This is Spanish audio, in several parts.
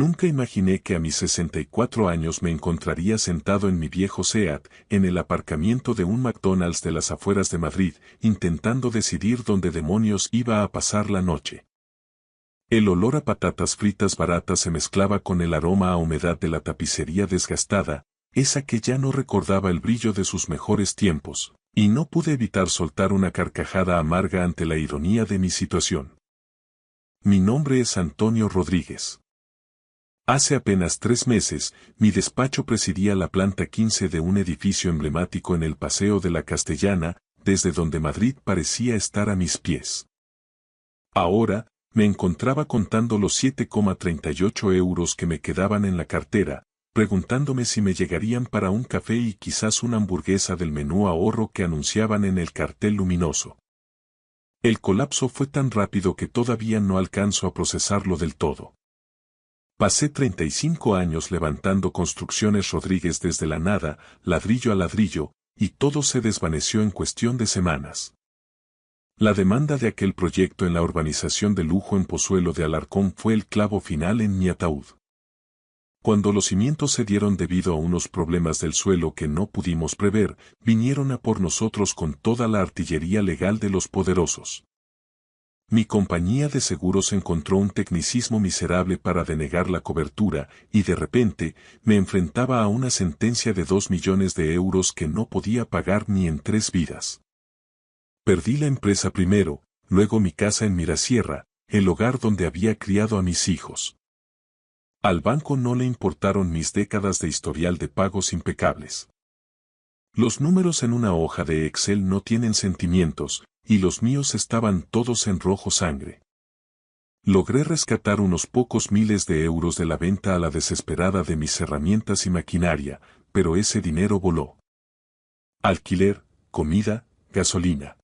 Nunca imaginé que a mis 64 años me encontraría sentado en mi viejo Seat, en el aparcamiento de un McDonald's de las afueras de Madrid, intentando decidir dónde demonios iba a pasar la noche. El olor a patatas fritas baratas se mezclaba con el aroma a humedad de la tapicería desgastada, esa que ya no recordaba el brillo de sus mejores tiempos, y no pude evitar soltar una carcajada amarga ante la ironía de mi situación. Mi nombre es Antonio Rodríguez. Hace apenas 3 meses, mi despacho presidía la planta 15 de un edificio emblemático en el Paseo de la Castellana, desde donde Madrid parecía estar a mis pies. Ahora, me encontraba contando los 7,38 euros que me quedaban en la cartera, preguntándome si me llegarían para un café y quizás una hamburguesa del menú ahorro que anunciaban en el cartel luminoso. El colapso fue tan rápido que todavía no alcanzo a procesarlo del todo. Pasé 35 años levantando Construcciones Rodríguez desde la nada, ladrillo a ladrillo, y todo se desvaneció en cuestión de semanas. La demanda de aquel proyecto en la urbanización de lujo en Pozuelo de Alarcón fue el clavo final en mi ataúd. Cuando los cimientos se dieron debido a unos problemas del suelo que no pudimos prever, vinieron a por nosotros con toda la artillería legal de los poderosos. Mi compañía de seguros encontró un tecnicismo miserable para denegar la cobertura, y de repente, me enfrentaba a una sentencia de 2 millones de euros que no podía pagar ni en 3 vidas. Perdí la empresa primero, luego mi casa en Mirasierra, el hogar donde había criado a mis hijos. Al banco no le importaron mis décadas de historial de pagos impecables. Los números en una hoja de Excel no tienen sentimientos, y los míos estaban todos en rojo sangre. Logré rescatar unos pocos miles de euros de la venta a la desesperada de mis herramientas y maquinaria, pero ese dinero voló. Alquiler, comida, gasolina.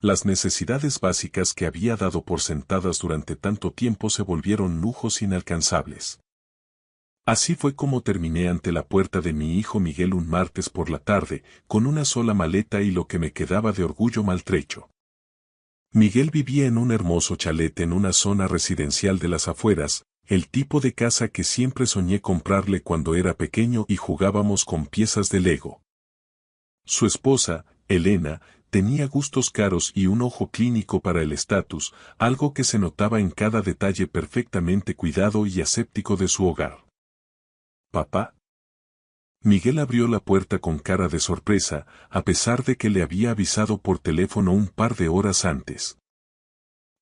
Las necesidades básicas que había dado por sentadas durante tanto tiempo se volvieron lujos inalcanzables. Así fue como terminé ante la puerta de mi hijo Miguel un martes por la tarde, con una sola maleta y lo que me quedaba de orgullo maltrecho. Miguel vivía en un hermoso chalet en una zona residencial de las afueras, el tipo de casa que siempre soñé comprarle cuando era pequeño y jugábamos con piezas de Lego. Su esposa, Elena, tenía gustos caros y un ojo clínico para el estatus, algo que se notaba en cada detalle perfectamente cuidado y aséptico de su hogar. ¿Papá? Miguel abrió la puerta con cara de sorpresa, a pesar de que le había avisado por teléfono un par de horas antes.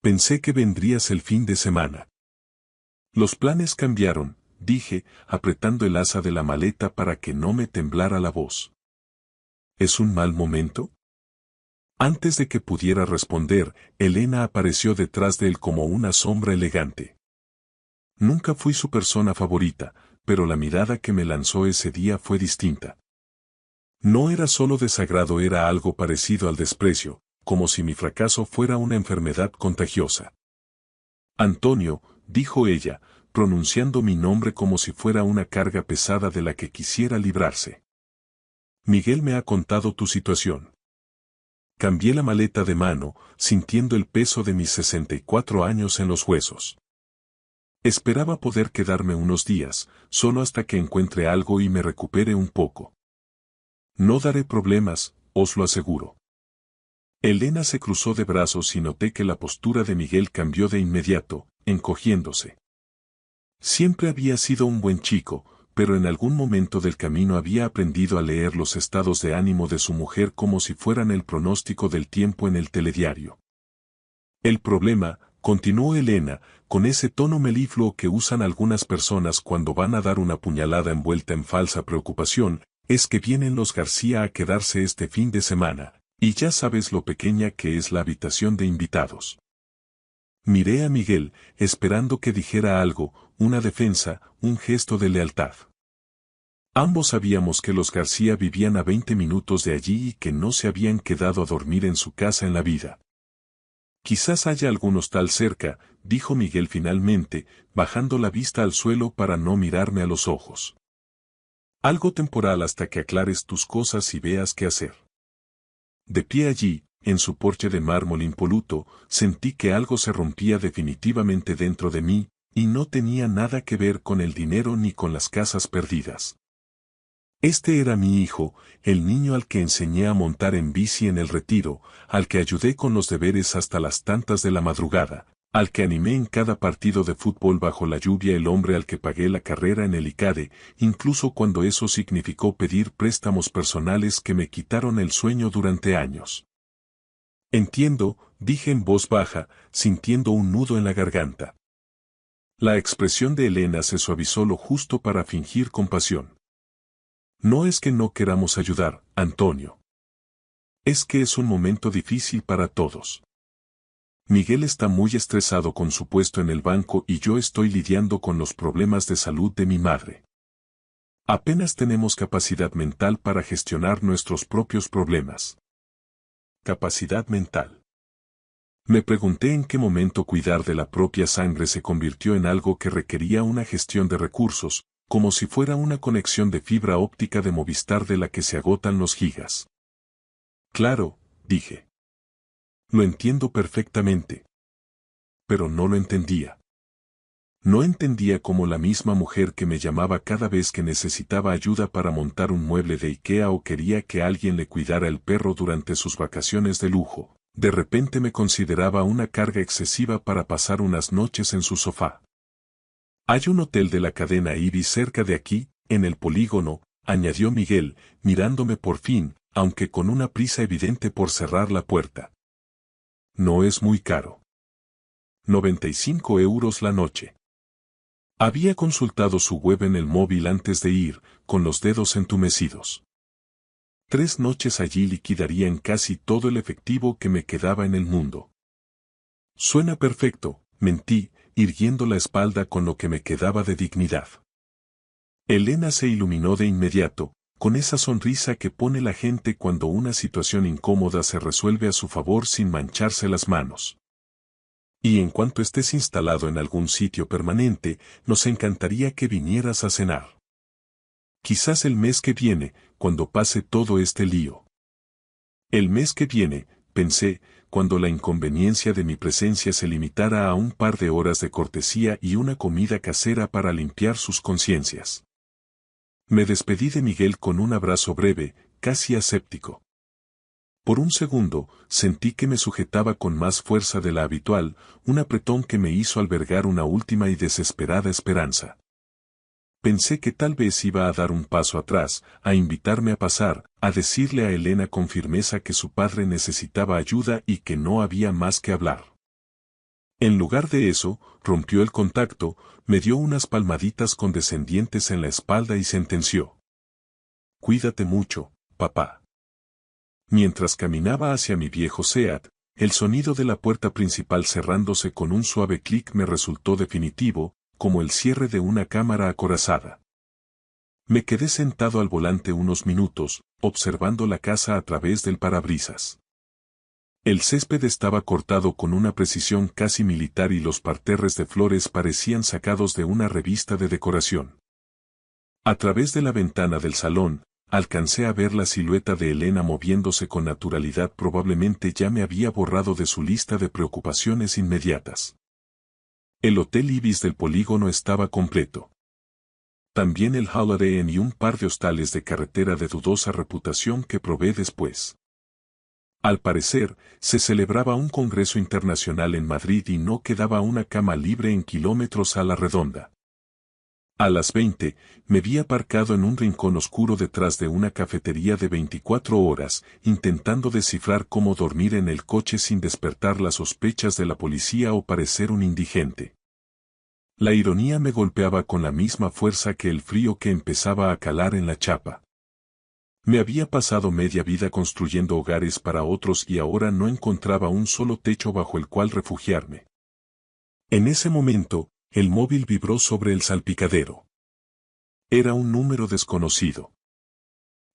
Pensé que vendrías el fin de semana. Los planes cambiaron, dije, apretando el asa de la maleta para que no me temblara la voz. ¿Es un mal momento? Antes de que pudiera responder, Elena apareció detrás de él como una sombra elegante. Nunca fui su persona favorita, pero la mirada que me lanzó ese día fue distinta. No era solo desagrado, era algo parecido al desprecio, como si mi fracaso fuera una enfermedad contagiosa. Antonio, dijo ella, pronunciando mi nombre como si fuera una carga pesada de la que quisiera librarse. Miguel me ha contado tu situación. Cambié la maleta de mano, sintiendo el peso de mis 64 años en los huesos. Esperaba poder quedarme unos días, solo hasta que encuentre algo y me recupere un poco. No daré problemas, os lo aseguro. Elena se cruzó de brazos y noté que la postura de Miguel cambió de inmediato, encogiéndose. Siempre había sido un buen chico, pero en algún momento del camino había aprendido a leer los estados de ánimo de su mujer como si fueran el pronóstico del tiempo en el telediario. El problema, continuó Elena, con ese tono melifluo que usan algunas personas cuando van a dar una puñalada envuelta en falsa preocupación, es que vienen los García a quedarse este fin de semana, y ya sabes lo pequeña que es la habitación de invitados. Miré a Miguel, esperando que dijera algo, una defensa, un gesto de lealtad. Ambos sabíamos que los García vivían a 20 minutos de allí y que no se habían quedado a dormir en su casa en la vida. Quizás haya algún hostal cerca, dijo Miguel finalmente, bajando la vista al suelo para no mirarme a los ojos. Algo temporal hasta que aclares tus cosas y veas qué hacer. De pie allí, en su porche de mármol impoluto, sentí que algo se rompía definitivamente dentro de mí, y no tenía nada que ver con el dinero ni con las casas perdidas. Este era mi hijo, el niño al que enseñé a montar en bici en el retiro, al que ayudé con los deberes hasta las tantas de la madrugada, al que animé en cada partido de fútbol bajo la lluvia, el hombre al que pagué la carrera en el ICADE, incluso cuando eso significó pedir préstamos personales que me quitaron el sueño durante años. Entiendo, dije en voz baja, sintiendo un nudo en la garganta. La expresión de Elena se suavizó lo justo para fingir compasión. No es que no queramos ayudar, Antonio. Es que es un momento difícil para todos. Miguel está muy estresado con su puesto en el banco y yo estoy lidiando con los problemas de salud de mi madre. Apenas tenemos capacidad mental para gestionar nuestros propios problemas. Capacidad mental. Me pregunté en qué momento cuidar de la propia sangre se convirtió en algo que requería una gestión de recursos, como si fuera una conexión de fibra óptica de Movistar de la que se agotan los gigas. Claro, dije. Lo entiendo perfectamente. Pero no lo entendía. No entendía cómo la misma mujer que me llamaba cada vez que necesitaba ayuda para montar un mueble de IKEA o quería que alguien le cuidara el perro durante sus vacaciones de lujo, de repente me consideraba una carga excesiva para pasar unas noches en su sofá. Hay un hotel de la cadena Ibis cerca de aquí, en el polígono, añadió Miguel, mirándome por fin, aunque con una prisa evidente por cerrar la puerta. No es muy caro. 95 € la noche. Había consultado su web en el móvil antes de ir, con los dedos entumecidos. 3 noches allí liquidarían casi todo el efectivo que me quedaba en el mundo. Suena perfecto, mentí, irguiendo la espalda con lo que me quedaba de dignidad. Elena se iluminó de inmediato, con esa sonrisa que pone la gente cuando una situación incómoda se resuelve a su favor sin mancharse las manos. Y en cuanto estés instalado en algún sitio permanente, nos encantaría que vinieras a cenar. Quizás el mes que viene, cuando pase todo este lío. El mes que viene, pensé, cuando la inconveniencia de mi presencia se limitara a un par de horas de cortesía y una comida casera para limpiar sus conciencias. Me despedí de Miguel con un abrazo breve, casi aséptico. Por un segundo, sentí que me sujetaba con más fuerza de la habitual, un apretón que me hizo albergar una última y desesperada esperanza. Pensé que tal vez iba a dar un paso atrás, a invitarme a pasar, a decirle a Elena con firmeza que su padre necesitaba ayuda y que no había más que hablar. En lugar de eso, rompió el contacto, me dio unas palmaditas condescendientes en la espalda y sentenció. Cuídate mucho, papá. Mientras caminaba hacia mi viejo Seat, el sonido de la puerta principal cerrándose con un suave clic me resultó definitivo, como el cierre de una cámara acorazada. Me quedé sentado al volante unos minutos, observando la casa a través del parabrisas. El césped estaba cortado con una precisión casi militar y los parterres de flores parecían sacados de una revista de decoración. A través de la ventana del salón, alcancé a ver la silueta de Elena moviéndose con naturalidad. Probablemente ya me había borrado de su lista de preocupaciones inmediatas. El Hotel Ibis del polígono estaba completo. También el Holiday Inn y un par de hostales de carretera de dudosa reputación que probé después. Al parecer, se celebraba un congreso internacional en Madrid y no quedaba una cama libre en kilómetros a la redonda. A las 20, me vi aparcado en un rincón oscuro detrás de una cafetería de 24 horas, intentando descifrar cómo dormir en el coche sin despertar las sospechas de la policía o parecer un indigente. La ironía me golpeaba con la misma fuerza que el frío que empezaba a calar en la chapa. Me había pasado media vida construyendo hogares para otros y ahora no encontraba un solo techo bajo el cual refugiarme. En ese momento, el móvil vibró sobre el salpicadero. Era un número desconocido.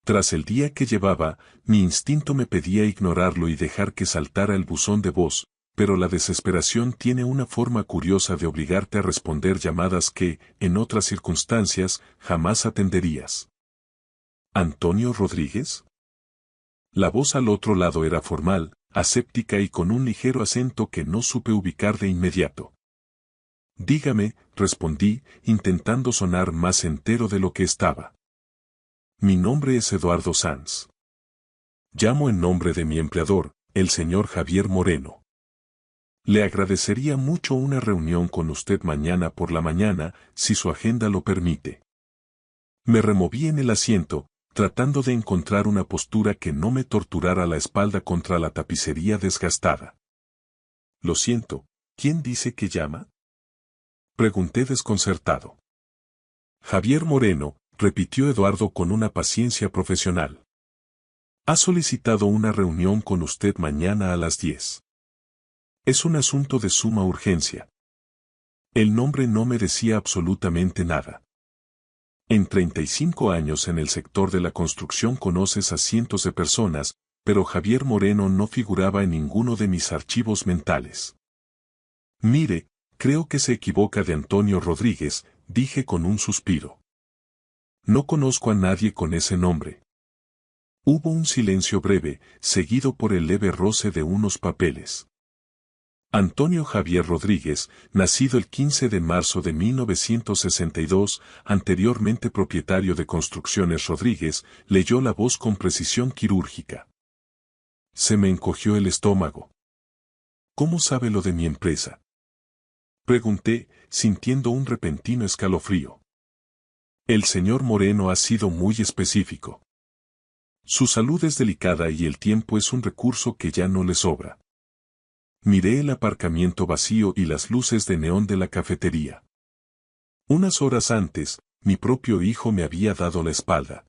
Tras el día que llevaba, mi instinto me pedía ignorarlo y dejar que saltara el buzón de voz, pero la desesperación tiene una forma curiosa de obligarte a responder llamadas que, en otras circunstancias, jamás atenderías. ¿Antonio Rodríguez? La voz al otro lado era formal, aséptica y con un ligero acento que no supe ubicar de inmediato. Dígame, respondí, intentando sonar más entero de lo que estaba. Mi nombre es Eduardo Sanz. Llamo en nombre de mi empleador, el señor Javier Moreno. Le agradecería mucho una reunión con usted mañana por la mañana, si su agenda lo permite. Me removí en el asiento, tratando de encontrar una postura que no me torturara la espalda contra la tapicería desgastada. Lo siento, ¿quién dice que llama? Pregunté desconcertado. Javier Moreno, repitió Eduardo con una paciencia profesional. Ha solicitado una reunión con usted mañana a las 10. Es un asunto de suma urgencia. El nombre no me decía absolutamente nada. En 35 años en el sector de la construcción conoces a cientos de personas, pero Javier Moreno no figuraba en ninguno de mis archivos mentales. Mire, creo que se equivoca de Antonio Rodríguez, dije con un suspiro. No conozco a nadie con ese nombre. Hubo un silencio breve, seguido por el leve roce de unos papeles. Antonio Javier Rodríguez, nacido el 15 de marzo de 1962, anteriormente propietario de Construcciones Rodríguez, leyó la voz con precisión quirúrgica. Se me encogió el estómago. ¿Cómo sabe lo de mi empresa? Pregunté, sintiendo un repentino escalofrío. El señor Moreno ha sido muy específico. Su salud es delicada y el tiempo es un recurso que ya no le sobra. Miré el aparcamiento vacío y las luces de neón de la cafetería. Unas horas antes, mi propio hijo me había dado la espalda.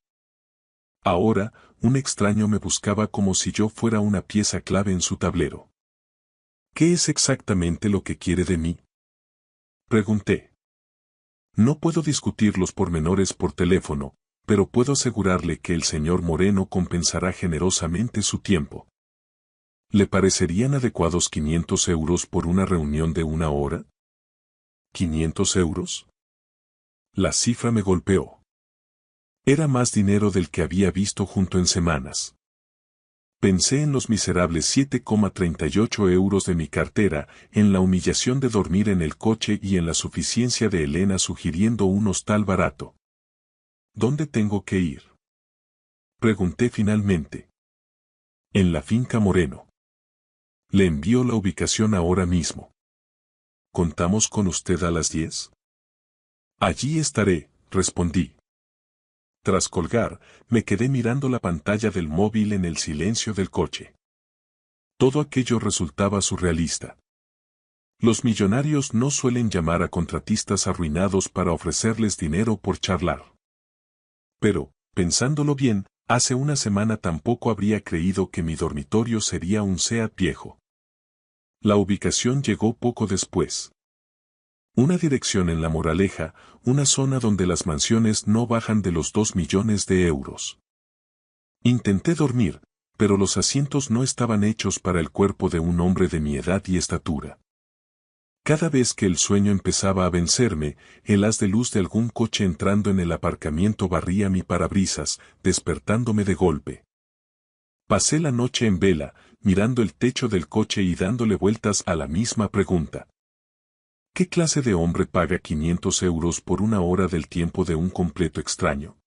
Ahora, un extraño me buscaba como si yo fuera una pieza clave en su tablero. ¿Qué es exactamente lo que quiere de mí? Pregunté. No puedo discutir los pormenores por teléfono, pero puedo asegurarle que el señor Moreno compensará generosamente su tiempo. ¿Le parecerían adecuados 500 euros por una reunión de 1 hora? ¿500 euros? La cifra me golpeó. Era más dinero del que había visto junto en semanas. Pensé en los miserables 7,38 euros de mi cartera, en la humillación de dormir en el coche y en la suficiencia de Elena sugiriendo un hostal barato. ¿Dónde tengo que ir? Pregunté finalmente. En la finca Moreno. Le envío la ubicación ahora mismo. ¿Contamos con usted a las 10? Allí estaré, respondí. Tras colgar, me quedé mirando la pantalla del móvil en el silencio del coche. Todo aquello resultaba surrealista. Los millonarios no suelen llamar a contratistas arruinados para ofrecerles dinero por charlar. Pero, pensándolo bien, hace una semana tampoco habría creído que mi dormitorio sería un Seat viejo. La ubicación llegó poco después. Una dirección en La Moraleja, una zona donde las mansiones no bajan de los 2 millones de euros. Intenté dormir, pero los asientos no estaban hechos para el cuerpo de un hombre de mi edad y estatura. Cada vez que el sueño empezaba a vencerme, el haz de luz de algún coche entrando en el aparcamiento barría mi parabrisas, despertándome de golpe. Pasé la noche en vela, mirando el techo del coche y dándole vueltas a la misma pregunta. ¿Qué clase de hombre paga 500 euros por 1 hora del tiempo de un completo extraño?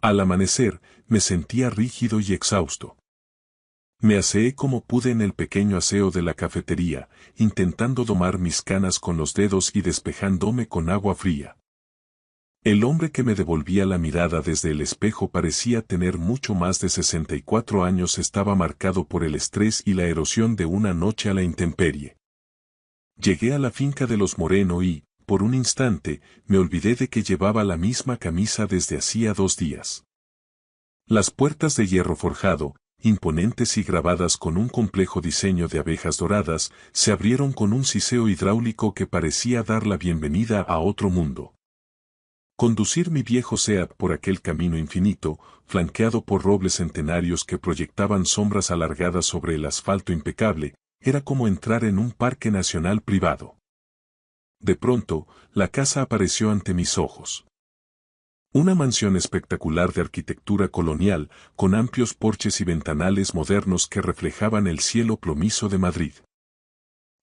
Al amanecer, me sentía rígido y exhausto. Me aseé como pude en el pequeño aseo de la cafetería, intentando domar mis canas con los dedos y despejándome con agua fría. El hombre que me devolvía la mirada desde el espejo parecía tener mucho más de 64 años. Estaba marcado por el estrés y la erosión de una noche a la intemperie. Llegué a la finca de los Moreno y, por un instante, me olvidé de que llevaba la misma camisa desde hacía 2 días. Las puertas de hierro forjado, imponentes y grabadas con un complejo diseño de abejas doradas, se abrieron con un siseo hidráulico que parecía dar la bienvenida a otro mundo. Conducir mi viejo Seat por aquel camino infinito, flanqueado por robles centenarios que proyectaban sombras alargadas sobre el asfalto impecable, era como entrar en un parque nacional privado. De pronto, la casa apareció ante mis ojos. Una mansión espectacular de arquitectura colonial, con amplios porches y ventanales modernos que reflejaban el cielo plomizo de Madrid.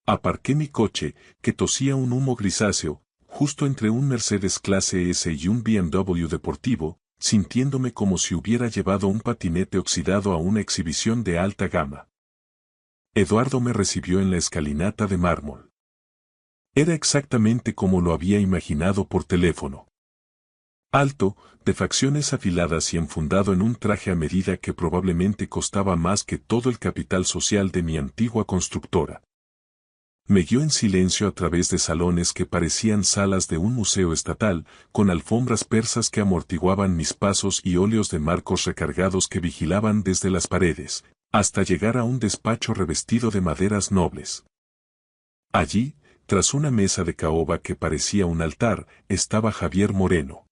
Aparqué mi coche, que tosía un humo grisáceo, justo entre un Mercedes clase S y un BMW deportivo, sintiéndome como si hubiera llevado un patinete oxidado a una exhibición de alta gama. Eduardo me recibió en la escalinata de mármol. Era exactamente como lo había imaginado por teléfono. Alto, de facciones afiladas y enfundado en un traje a medida que probablemente costaba más que todo el capital social de mi antigua constructora. Me guió en silencio a través de salones que parecían salas de un museo estatal, con alfombras persas que amortiguaban mis pasos y óleos de marcos recargados que vigilaban desde las paredes, hasta llegar a un despacho revestido de maderas nobles. Allí, tras una mesa de caoba que parecía un altar, estaba Javier Moreno.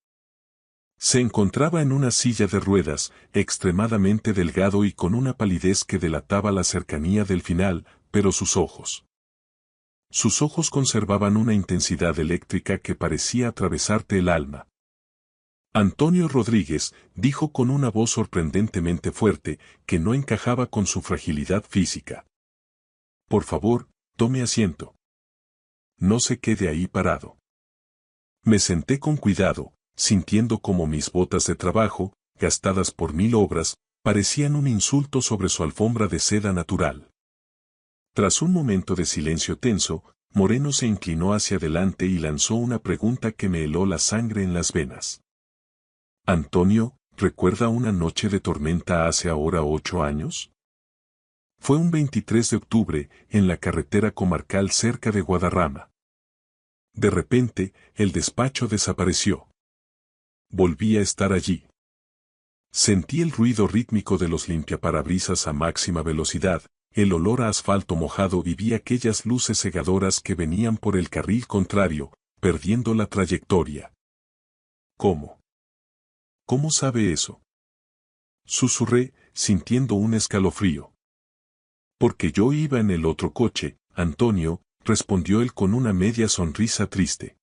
Se encontraba en una silla de ruedas, extremadamente delgado y con una palidez que delataba la cercanía del final, pero sus ojos conservaban una intensidad eléctrica que parecía atravesarte el alma. Antonio Rodríguez, dijo con una voz sorprendentemente fuerte, que no encajaba con su fragilidad física. Por favor, tome asiento. No se quede ahí parado. Me senté con cuidado, sintiendo como mis botas de trabajo, gastadas por 1000 obras, parecían un insulto sobre su alfombra de seda natural. Tras un momento de silencio tenso, Moreno se inclinó hacia adelante y lanzó una pregunta que me heló la sangre en las venas. Antonio, ¿recuerda una noche de tormenta hace ahora 8 años? Fue un 23 de octubre, en la carretera comarcal cerca de Guadarrama. De repente, el despacho desapareció. Volví a estar allí. Sentí el ruido rítmico de los limpiaparabrisas a máxima velocidad, el olor a asfalto mojado y vi aquellas luces cegadoras que venían por el carril contrario, perdiendo la trayectoria. ¿Cómo? ¿Cómo sabe eso? Susurré, sintiendo un escalofrío. Porque yo iba en el otro coche, Antonio, respondió él con una media sonrisa triste.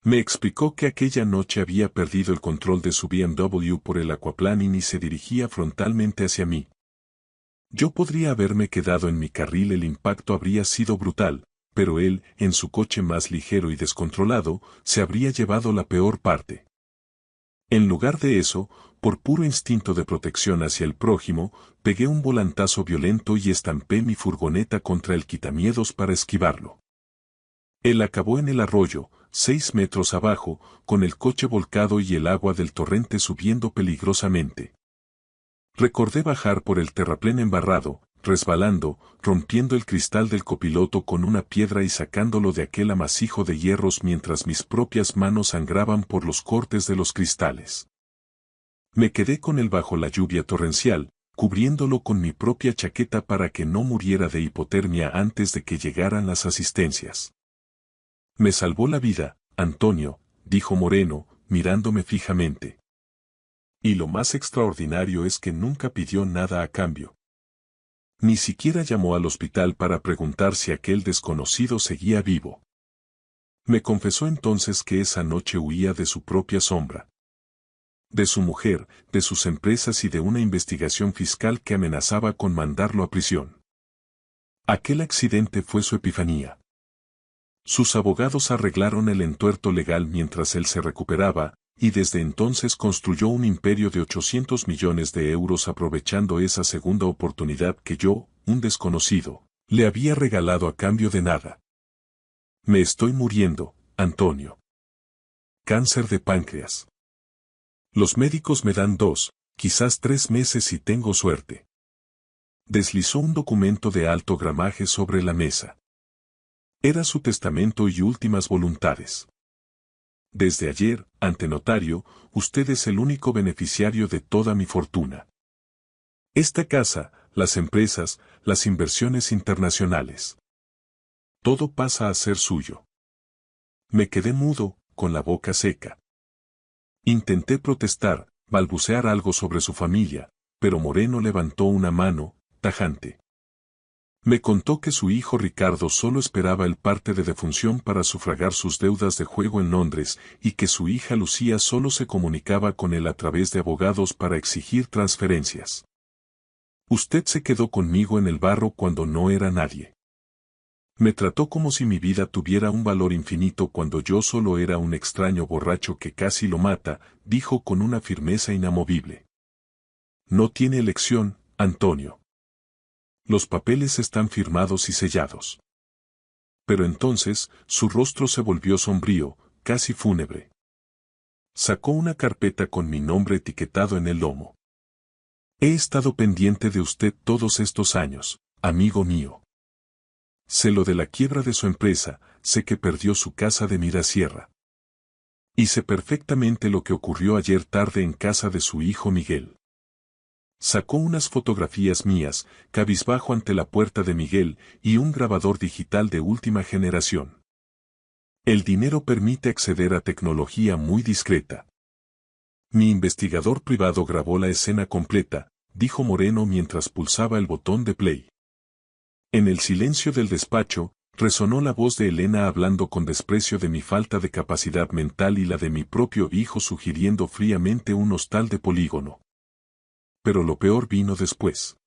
Me explicó que aquella noche había perdido el control de su BMW por el aquaplaning y se dirigía frontalmente hacia mí. Yo podría haberme quedado en mi carril, el impacto habría sido brutal, pero él, en su coche más ligero y descontrolado, se habría llevado la peor parte. En lugar de eso, por puro instinto de protección hacia el prójimo, pegué un volantazo violento y estampé mi furgoneta contra el quitamiedos para esquivarlo. Él acabó en el arroyo, 6 metros abajo, con el coche volcado y el agua del torrente subiendo peligrosamente. Recordé bajar por el terraplén embarrado, resbalando, rompiendo el cristal del copiloto con una piedra y sacándolo de aquel amasijo de hierros mientras mis propias manos sangraban por los cortes de los cristales. Me quedé con él bajo la lluvia torrencial, cubriéndolo con mi propia chaqueta para que no muriera de hipotermia antes de que llegaran las asistencias. Me salvó la vida, Antonio, dijo Moreno, mirándome fijamente. Y lo más extraordinario es que nunca pidió nada a cambio. Ni siquiera llamó al hospital para preguntar si aquel desconocido seguía vivo. Me confesó entonces que esa noche huía de su propia sombra. De su mujer, de sus empresas y de una investigación fiscal que amenazaba con mandarlo a prisión. Aquel accidente fue su epifanía. Sus abogados arreglaron el entuerto legal mientras él se recuperaba, y desde entonces construyó un imperio de 800 millones de euros aprovechando esa segunda oportunidad que yo, un desconocido, le había regalado a cambio de nada. Me estoy muriendo, Antonio. Cáncer de páncreas. Los médicos me dan 2, quizás 3 meses si tengo suerte. Deslizó un documento de alto gramaje sobre la mesa. Era su testamento y últimas voluntades. Desde ayer, ante notario, usted es el único beneficiario de toda mi fortuna. Esta casa, las empresas, las inversiones internacionales. Todo pasa a ser suyo. Me quedé mudo, con la boca seca. Intenté protestar, balbucear algo sobre su familia, pero Moreno levantó una mano, tajante. Me contó que su hijo Ricardo solo esperaba el parte de defunción para sufragar sus deudas de juego en Londres y que su hija Lucía solo se comunicaba con él a través de abogados para exigir transferencias. Usted se quedó conmigo en el barro cuando no era nadie. Me trató como si mi vida tuviera un valor infinito cuando yo solo era un extraño borracho que casi lo mata, dijo con una firmeza inamovible. No tiene elección, Antonio. Los papeles están firmados y sellados. Pero entonces, su rostro se volvió sombrío, casi fúnebre. Sacó una carpeta con mi nombre etiquetado en el lomo. He estado pendiente de usted todos estos años, amigo mío. Sé lo de la quiebra de su empresa, sé que perdió su casa de Mirasierra. Y sé perfectamente lo que ocurrió ayer tarde en casa de su hijo Miguel. Sacó unas fotografías mías, cabizbajo ante la puerta de Miguel, y un grabador digital de última generación. El dinero permite acceder a tecnología muy discreta. Mi investigador privado grabó la escena completa, dijo Moreno mientras pulsaba el botón de play. En el silencio del despacho, resonó la voz de Elena hablando con desprecio de mi falta de capacidad mental y la de mi propio hijo sugiriendo fríamente un hostal de polígono. Pero lo peor vino después.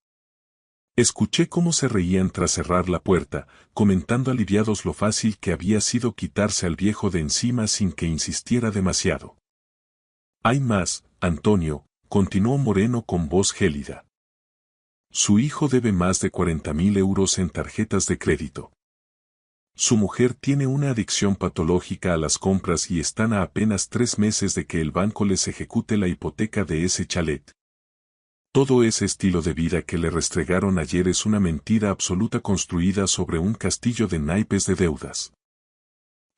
Escuché cómo se reían tras cerrar la puerta, comentando aliviados lo fácil que había sido quitarse al viejo de encima sin que insistiera demasiado. Hay más, Antonio, continuó Moreno con voz gélida. Su hijo debe más de 40.000 euros en tarjetas de crédito. Su mujer tiene una adicción patológica a las compras y están a apenas 3 meses de que el banco les ejecute la hipoteca de ese chalet. Todo ese estilo de vida que le restregaron ayer es una mentira absoluta construida sobre un castillo de naipes de deudas.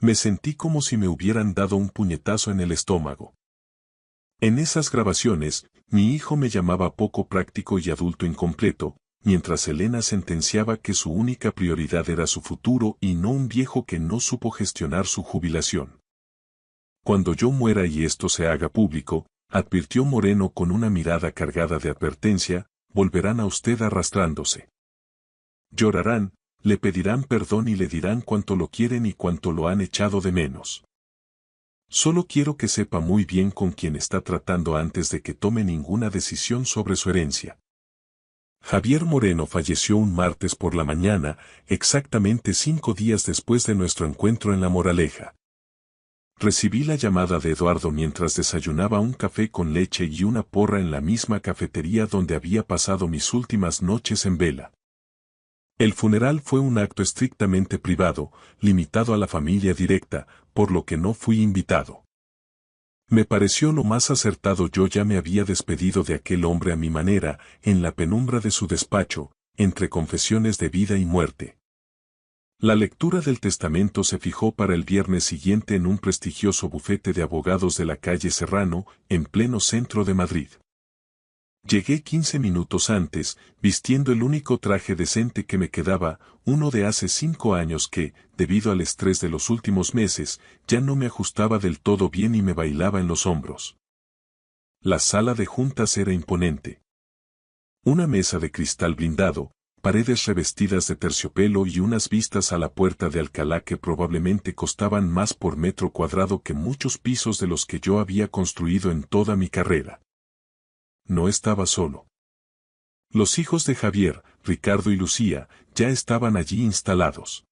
Me sentí como si me hubieran dado un puñetazo en el estómago. En esas grabaciones, mi hijo me llamaba poco práctico y adulto incompleto, mientras Elena sentenciaba que su única prioridad era su futuro y no un viejo que no supo gestionar su jubilación. Cuando yo muera y esto se haga público, advirtió Moreno con una mirada cargada de advertencia, volverán a usted arrastrándose. Llorarán, le pedirán perdón y le dirán cuánto lo quieren y cuánto lo han echado de menos. Solo quiero que sepa muy bien con quién está tratando antes de que tome ninguna decisión sobre su herencia. Javier Moreno falleció un martes por la mañana, exactamente 5 días después de nuestro encuentro en La Moraleja. Recibí la llamada de Eduardo mientras desayunaba un café con leche y una porra en la misma cafetería donde había pasado mis últimas noches en vela. El funeral fue un acto estrictamente privado, limitado a la familia directa, por lo que no fui invitado. Me pareció lo más acertado. Yo ya me había despedido de aquel hombre a mi manera, en la penumbra de su despacho, entre confesiones de vida y muerte. La lectura del testamento se fijó para el viernes siguiente en un prestigioso bufete de abogados de la calle Serrano, en pleno centro de Madrid. Llegué 15 minutos antes, vistiendo el único traje decente que me quedaba, uno de hace 5 años que, debido al estrés de los últimos meses, ya no me ajustaba del todo bien y me bailaba en los hombros. La sala de juntas era imponente. Una mesa de cristal blindado, paredes revestidas de terciopelo y unas vistas a la Puerta de Alcalá que probablemente costaban más por metro cuadrado que muchos pisos de los que yo había construido en toda mi carrera. No estaba solo. Los hijos de Javier, Ricardo y Lucía, ya estaban allí instalados.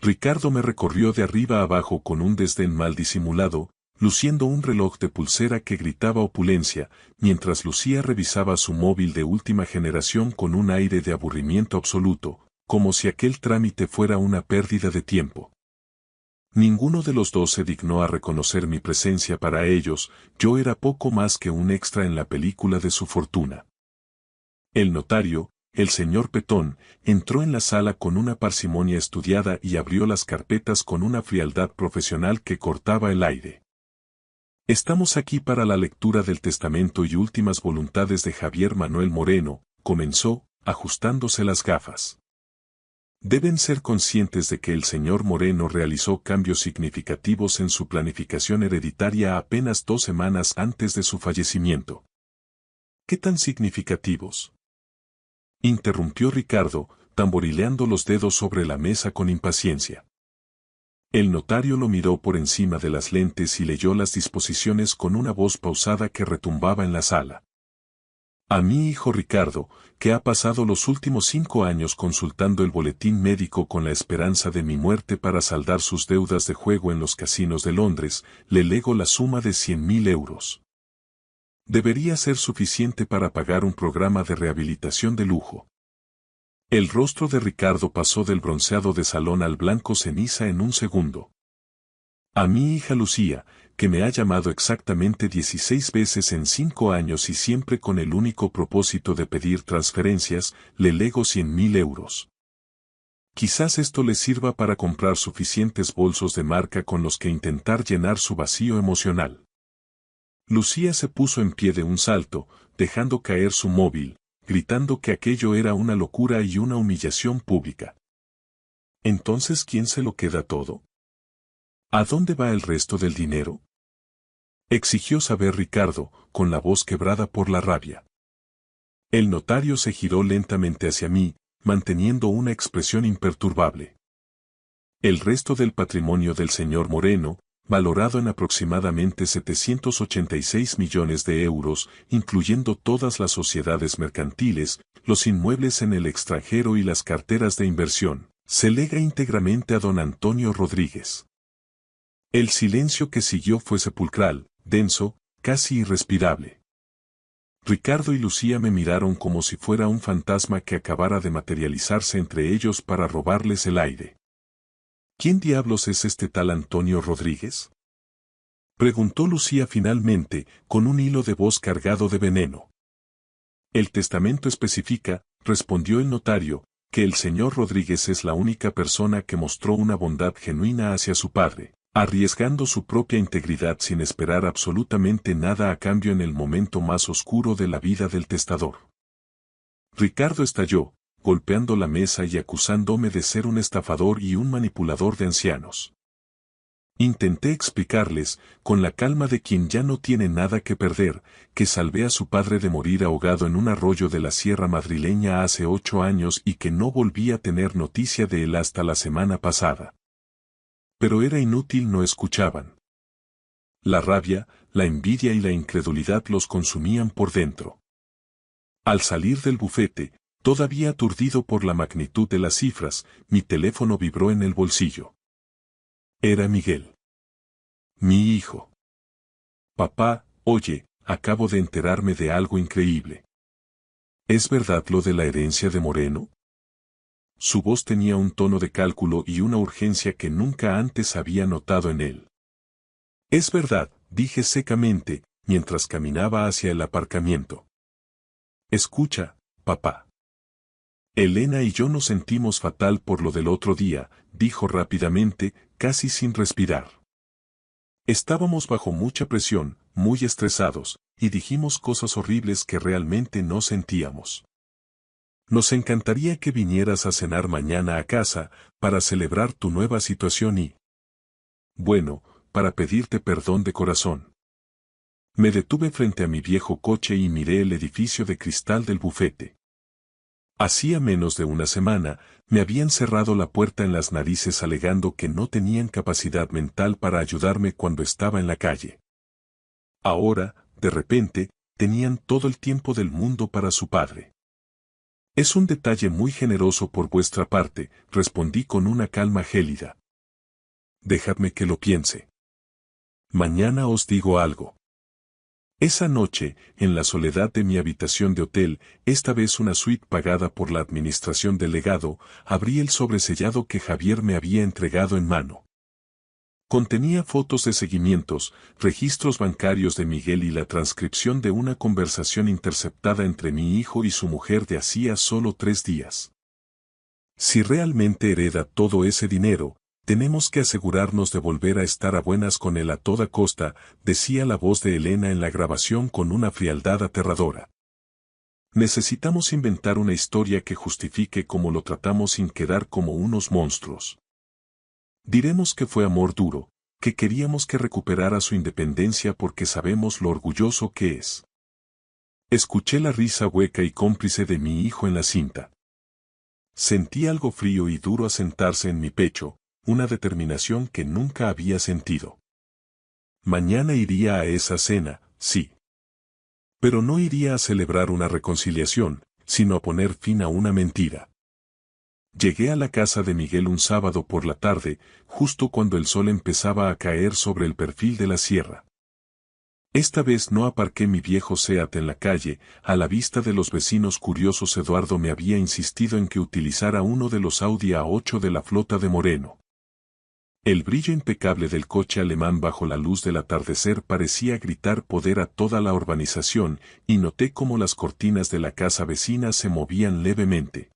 Ricardo me recorrió de arriba a abajo con un desdén mal disimulado, luciendo un reloj de pulsera que gritaba opulencia, mientras Lucía revisaba su móvil de última generación con un aire de aburrimiento absoluto, como si aquel trámite fuera una pérdida de tiempo. Ninguno de los dos se dignó a reconocer mi presencia para ellos, yo era poco más que un extra en la película de su fortuna. El notario, el señor Petón, entró en la sala con una parsimonia estudiada y abrió las carpetas con una frialdad profesional que cortaba el aire. Estamos aquí para la lectura del testamento y últimas voluntades de Javier Manuel Moreno, comenzó, ajustándose las gafas. Deben ser conscientes de que el señor Moreno realizó cambios significativos en su planificación hereditaria apenas 2 semanas antes de su fallecimiento. ¿Qué tan significativos?, interrumpió Ricardo, tamborileando los dedos sobre la mesa con impaciencia. El notario lo miró por encima de las lentes y leyó las disposiciones con una voz pausada que retumbaba en la sala. A mi hijo Ricardo, que ha pasado los últimos 5 años consultando el boletín médico con la esperanza de mi muerte para saldar sus deudas de juego en los casinos de Londres, le lego la suma de 100.000 euros. Debería ser suficiente para pagar un programa de rehabilitación de lujo. El rostro de Ricardo pasó del bronceado de salón al blanco ceniza en un segundo. A mi hija Lucía, que me ha llamado exactamente 16 veces en 5 años y siempre con el único propósito de pedir transferencias, le lego 100.000 euros. Quizás esto le sirva para comprar suficientes bolsos de marca con los que intentar llenar su vacío emocional. Lucía se puso en pie de un salto, dejando caer su móvil, gritando que aquello era una locura y una humillación pública. ¿Entonces quién se lo queda todo? ¿A dónde va el resto del dinero? Exigió saber Ricardo, con la voz quebrada por la rabia. El notario se giró lentamente hacia mí, manteniendo una expresión imperturbable. El resto del patrimonio del señor Moreno, valorado en aproximadamente 786 millones de euros, incluyendo todas las sociedades mercantiles, los inmuebles en el extranjero y las carteras de inversión, se lega íntegramente a don Antonio Rodríguez. El silencio que siguió fue sepulcral, denso, casi irrespirable. Ricardo y Lucía me miraron como si fuera un fantasma que acabara de materializarse entre ellos para robarles el aire. ¿Quién diablos es este tal Antonio Rodríguez? Preguntó Lucía finalmente, con un hilo de voz cargado de veneno. El testamento especifica, respondió el notario, que el señor Rodríguez es la única persona que mostró una bondad genuina hacia su padre, arriesgando su propia integridad sin esperar absolutamente nada a cambio en el momento más oscuro de la vida del testador. Ricardo estalló, golpeando la mesa y acusándome de ser un estafador y un manipulador de ancianos. Intenté explicarles, con la calma de quien ya no tiene nada que perder, que salvé a su padre de morir ahogado en un arroyo de la sierra madrileña hace 8 años y que no volví a tener noticia de él hasta la semana pasada. Pero era inútil, no escuchaban. La rabia, la envidia y la incredulidad los consumían por dentro. Al salir del bufete, todavía aturdido por la magnitud de las cifras, mi teléfono vibró en el bolsillo. Era Miguel. Mi hijo. Papá, oye, acabo de enterarme de algo increíble. ¿Es verdad lo de la herencia de Moreno? Su voz tenía un tono de cálculo y una urgencia que nunca antes había notado en él. Es verdad, dije secamente, mientras caminaba hacia el aparcamiento. Escucha, papá. Elena y yo nos sentimos fatal por lo del otro día, dijo rápidamente, casi sin respirar. Estábamos bajo mucha presión, muy estresados, y dijimos cosas horribles que realmente no sentíamos. Nos encantaría que vinieras a cenar mañana a casa, para celebrar tu nueva situación y... bueno, para pedirte perdón de corazón. Me detuve frente a mi viejo coche y miré el edificio de cristal del bufete. Hacía menos de una semana, me habían cerrado la puerta en las narices alegando que no tenían capacidad mental para ayudarme cuando estaba en la calle. Ahora, de repente, tenían todo el tiempo del mundo para su padre. Es un detalle muy generoso por vuestra parte, respondí con una calma gélida. Dejadme que lo piense. Mañana os digo algo. Esa noche, en la soledad de mi habitación de hotel, esta vez una suite pagada por la administración del legado, abrí el sobresellado que Javier me había entregado en mano. Contenía fotos de seguimientos, registros bancarios de Miguel y la transcripción de una conversación interceptada entre mi hijo y su mujer de hacía solo 3 días. Si realmente hereda todo ese dinero, tenemos que asegurarnos de volver a estar a buenas con él a toda costa, decía la voz de Elena en la grabación con una frialdad aterradora. Necesitamos inventar una historia que justifique cómo lo tratamos sin quedar como unos monstruos. Diremos que fue amor duro, que queríamos que recuperara su independencia porque sabemos lo orgulloso que es. Escuché la risa hueca y cómplice de mi hijo en la cinta. Sentí algo frío y duro asentarse en mi pecho, una determinación que nunca había sentido. Mañana iría a esa cena, sí. Pero no iría a celebrar una reconciliación, sino a poner fin a una mentira. Llegué a la casa de Miguel un sábado por la tarde, justo cuando el sol empezaba a caer sobre el perfil de la sierra. Esta vez no aparqué mi viejo Seat en la calle, a la vista de los vecinos curiosos. Eduardo me había insistido en que utilizara uno de los Audi A8 de la flota de Moreno. El brillo impecable del coche alemán bajo la luz del atardecer parecía gritar poder a toda la urbanización, y noté cómo las cortinas de la casa vecina se movían levemente.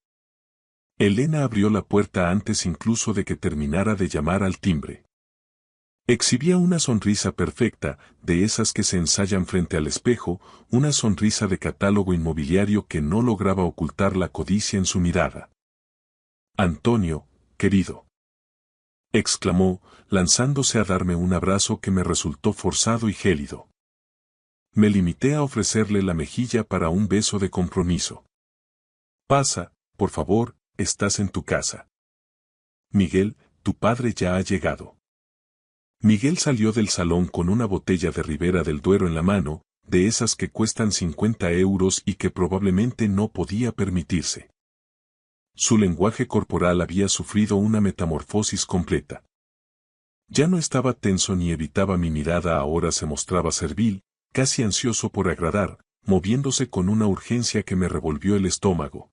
Elena abrió la puerta antes incluso de que terminara de llamar al timbre. Exhibía una sonrisa perfecta, de esas que se ensayan frente al espejo, una sonrisa de catálogo inmobiliario que no lograba ocultar la codicia en su mirada. «Antonio, querido», exclamó, lanzándose a darme un abrazo que me resultó forzado y gélido. Me limité a ofrecerle la mejilla para un beso de compromiso. «Pasa, por favor, estás en tu casa. Miguel, tu padre ya ha llegado». Miguel salió del salón con una botella de Ribera del Duero en la mano, de esas que cuestan 50 euros y que probablemente no podía permitirse. Su lenguaje corporal había sufrido una metamorfosis completa. Ya no estaba tenso ni evitaba mi mirada, ahora se mostraba servil, casi ansioso por agradar, moviéndose con una urgencia que me revolvió el estómago.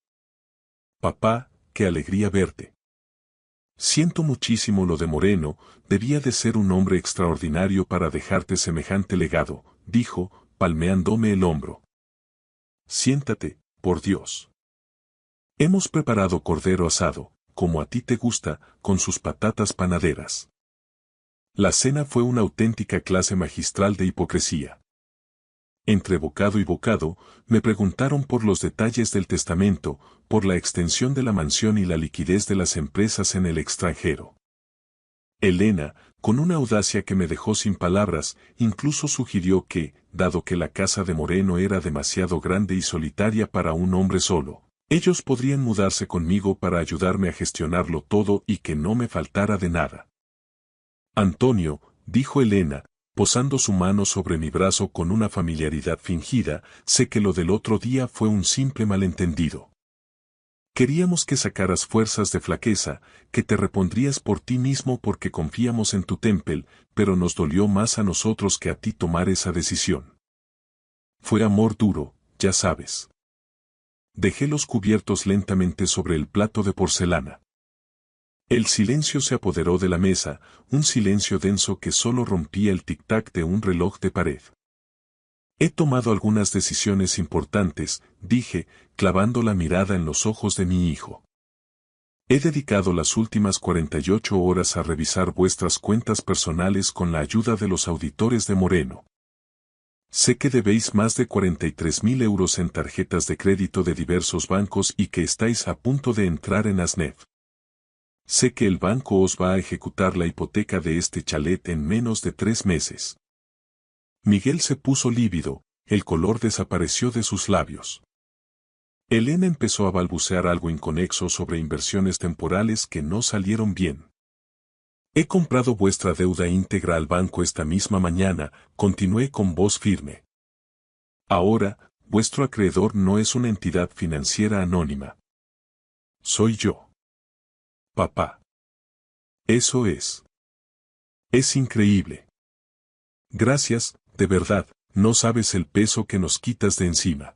«Papá, qué alegría verte. Siento muchísimo lo de Moreno, debía de ser un hombre extraordinario para dejarte semejante legado», dijo, palmeándome el hombro. «Siéntate, por Dios. Hemos preparado cordero asado, como a ti te gusta, con sus patatas panaderas». La cena fue una auténtica clase magistral de hipocresía. Entre bocado y bocado, me preguntaron por los detalles del testamento, por la extensión de la mansión y la liquidez de las empresas en el extranjero. Elena, con una audacia que me dejó sin palabras, incluso sugirió que, dado que la casa de Moreno era demasiado grande y solitaria para un hombre solo, ellos podrían mudarse conmigo para ayudarme a gestionarlo todo y que no me faltara de nada. «Antonio», dijo Elena, posando su mano sobre mi brazo con una familiaridad fingida, «sé que lo del otro día fue un simple malentendido. Queríamos que sacaras fuerzas de flaqueza, que te repondrías por ti mismo porque confiamos en tu Temple, pero nos dolió más a nosotros que a ti tomar esa decisión. Fue amor duro, ya sabes». Dejé los cubiertos lentamente sobre el plato de porcelana. El silencio se apoderó de la mesa, un silencio denso que solo rompía el tic-tac de un reloj de pared. «He tomado algunas decisiones importantes», dije, clavando la mirada en los ojos de mi hijo. «He dedicado las últimas 48 horas a revisar vuestras cuentas personales con la ayuda de los auditores de Moreno. Sé que debéis más de 43.000 euros en tarjetas de crédito de diversos bancos y que estáis a punto de entrar en ASNEF. Sé que el banco os va a ejecutar la hipoteca de este chalet en menos de 3 meses». Miguel se puso lívido, el color desapareció de sus labios. Elena empezó a balbucear algo inconexo sobre inversiones temporales que no salieron bien. «He comprado vuestra deuda íntegra al banco esta misma mañana», continué con voz firme. «Ahora, vuestro acreedor no es una entidad financiera anónima. Soy yo. Papá. Eso es. Es increíble. Gracias, de verdad, no sabes el peso que nos quitas de encima».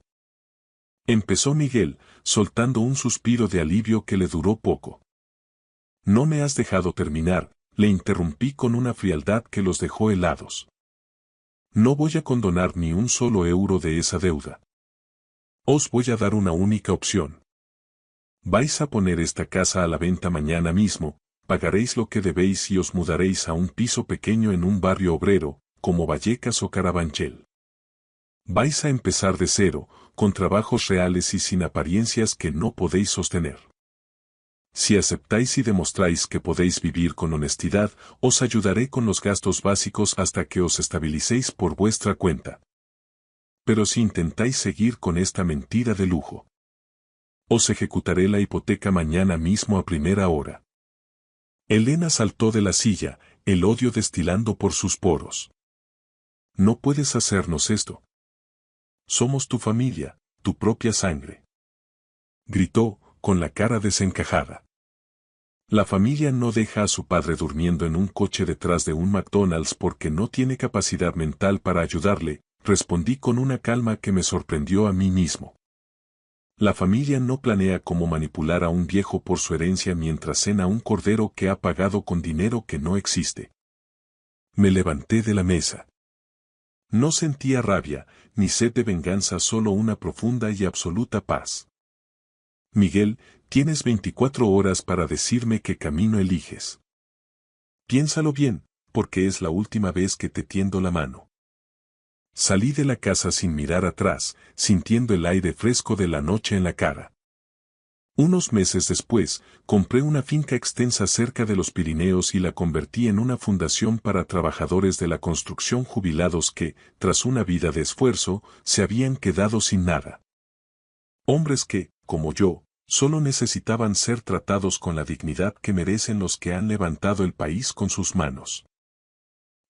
Empezó Miguel, soltando un suspiro de alivio que le duró poco. «No me has dejado terminar», le interrumpí con una frialdad que los dejó helados. «No voy a condonar ni un solo euro de esa deuda. Os voy a dar una única opción. Vais a poner esta casa a la venta mañana mismo, pagaréis lo que debéis y os mudaréis a un piso pequeño en un barrio obrero, como Vallecas o Carabanchel. Vais a empezar de cero, con trabajos reales y sin apariencias que no podéis sostener. Si aceptáis y demostráis que podéis vivir con honestidad, os ayudaré con los gastos básicos hasta que os estabilicéis por vuestra cuenta. Pero si intentáis seguir con esta mentira de lujo, os ejecutaré la hipoteca mañana mismo a primera hora». Elena saltó de la silla, el odio destilando por sus poros. «No puedes hacernos esto. somos tu familia, tu propia sangre. Gritó, con la cara desencajada. La familia no deja a su padre durmiendo en un coche detrás de un McDonald's porque no tiene capacidad mental para ayudarle, respondí con una calma que me sorprendió a mí mismo. La familia no planea cómo manipular a un viejo por su herencia mientras cena un cordero que ha pagado con dinero que no existe. Me levanté de la mesa. No sentía rabia, ni sed de venganza, solo una profunda y absoluta paz. Miguel, tienes 24 horas para decirme qué camino eliges. Piénsalo bien, porque es la última vez que te tiendo la mano. Salí de la casa sin mirar atrás, sintiendo el aire fresco de la noche en la cara. Unos meses después, compré una finca extensa cerca de los Pirineos y la convertí en una fundación para trabajadores de la construcción jubilados que, tras una vida de esfuerzo, se habían quedado sin nada. Hombres que, como yo, solo necesitaban ser tratados con la dignidad que merecen los que han levantado el país con sus manos.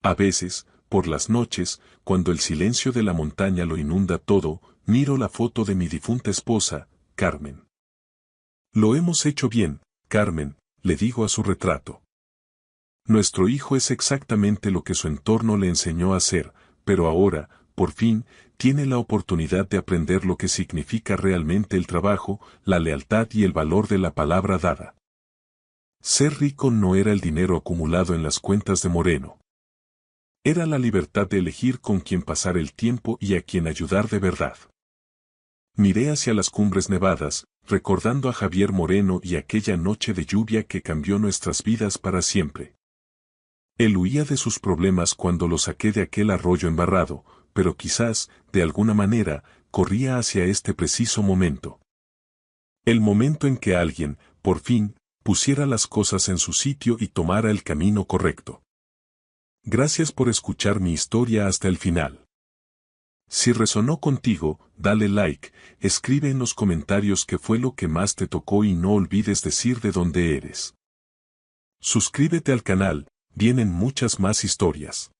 A veces, por las noches, cuando el silencio de la montaña lo inunda todo, miro la foto de mi difunta esposa, Carmen. Lo hemos hecho bien, Carmen, le digo a su retrato. Nuestro hijo es exactamente lo que su entorno le enseñó a ser, pero ahora, por fin, tiene la oportunidad de aprender lo que significa realmente el trabajo, la lealtad y el valor de la palabra dada. Ser rico no era el dinero acumulado en las cuentas de Moreno. Era la libertad de elegir con quién pasar el tiempo y a quién ayudar de verdad. Miré hacia las cumbres nevadas, recordando a Javier Moreno y aquella noche de lluvia que cambió nuestras vidas para siempre. Él huía de sus problemas cuando lo saqué de aquel arroyo embarrado, pero quizás, de alguna manera, corría hacia este preciso momento. El momento en que alguien, por fin, pusiera las cosas en su sitio y tomara el camino correcto. Gracias por escuchar mi historia hasta el final. Si resonó contigo, dale like, escribe en los comentarios qué fue lo que más te tocó y no olvides decir de dónde eres. Suscríbete al canal, vienen muchas más historias.